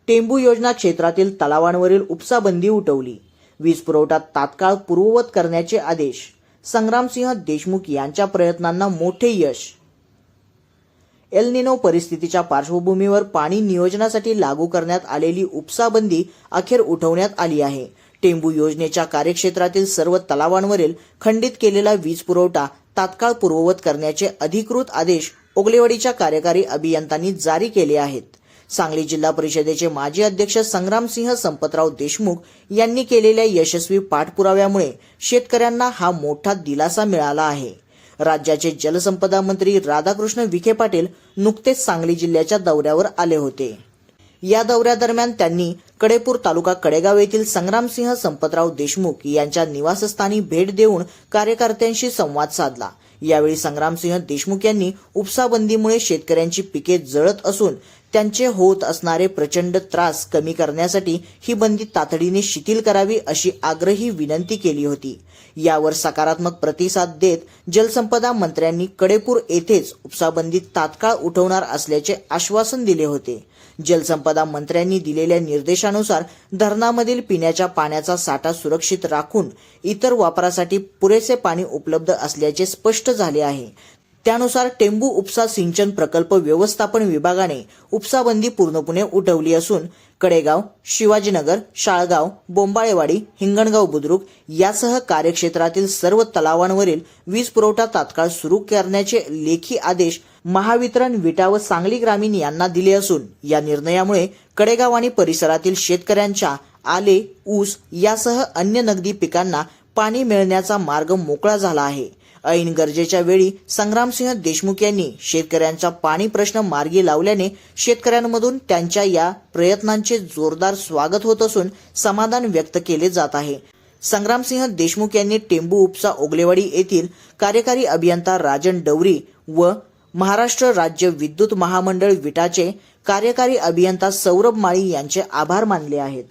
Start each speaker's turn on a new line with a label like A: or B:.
A: टेंबू योजना क्षेत्रातील तलावांवरील उपसाबंदी उठवली. वीज पुरवठा तात्काळ पूर्ववत करण्याचे आदेश. संग्रामसिंह देशमुख यांच्या प्रयत्नांना मोठे यश. एल निनो परिस्थितीच्या पार्श्वभूमीवर पाणी नियोजनासाठी लागू करण्यात आलेली उपसाबंदी अखेर उठवण्यात आली आहे. टेंबू योजनेच्या कार्यक्षेत्रातील सर्व तलावांवरील खंडित केलेला वीज पुरवठा तात्काळ पूर्ववत करण्याचे अधिकृत आदेश ओगलेवाडीच्या कार्यकारी अभियंत्यांनी जारी केले आहेत. सांगली जिल्हा परिषदेचे माजी अध्यक्ष संग्रामसिंह संपतराव देशमुख यांनी केलेल्या यशस्वी पाठपुराव्यामुळे शेतकऱ्यांना हा मोठा दिलासा मिळाला आहे. राज्याचे जलसंपदा मंत्री राधाकृष्ण विखे पाटील नुकतेच सांगली जिल्ह्याच्या दौऱ्यावर आले होते. या दौऱ्यादरम्यान त्यांनी कडेपूर तालुका कडेगाव येथील संग्रामसिंह संपतराव देशमुख यांच्या निवासस्थानी भेट देऊन कार्यकर्त्यांशी संवाद साधला. यावेळी संग्रामसिंह देशमुख यांनी उपसाबंदीमुळे शेतकऱ्यांची पिके जळत असून त्यांचे होत असणारे प्रचंड त्रास कमी करण्यासाठी ही बंदी तातडीने शिथिल करावी अशी आग्रही विनंती केली होती. यावर सकारात्मक प्रतिसाद देत जलसंपदा मंत्र्यांनी कडेपूर येथेच उपसाबंदी तात्काळ उठवणार असल्याचे आश्वासन दिले होते. जलसंपदा मंत्र्यांनी दिलेल्या निर्देशानुसार धरणामधील पिण्याच्या पाण्याचा साठा सुरक्षित राखून इतर वापरासाठी पुरेसे पाणी उपलब्ध असल्याचे स्पष्ट झाले आहे. त्यानुसार टेंबू उपसा सिंचन प्रकल्प व्यवस्थापन विभागाने उपसाबंदी पूर्णपणे उठवली असून कडेगाव, शिवाजीनगर, शाळगाव, बोंबाळेवाडी, हिंगणगाव बुद्रुक यासह कार्यक्षेत्रातील सर्व तलावांवरील वीज पुरवठा तात्काळ सुरू करण्याचे लेखी आदेश महावितरण विटा व सांगली ग्रामीण यांना दिले असून या निर्णयामुळे कडेगाव आणि परिसरातील शेतकऱ्यांच्या आले, ऊस यासह अन्य नगदी पिकांना पाणी मिळण्याचा मार्ग मोकळा झाला आहे. ऐन गरजेच्या वेळी संग्रामसिंह देशमुख यांनी शेतकऱ्यांचा पाणी प्रश्न मार्गी लावल्याने शेतकऱ्यांमधून त्यांच्या या प्रयत्नांचे जोरदार स्वागत होत असून समाधान व्यक्त केले जात आहे. संग्रामसिंह देशमुख यांनी टेंबू उपसा ओगलेवाडी येथील कार्यकारी अभियंता राजन डवरी व महाराष्ट्र राज्य विद्युत महामंडळ विटाचे कार्यकारी अभियंता सौरभ माळी यांचे आभार मानले आहेत.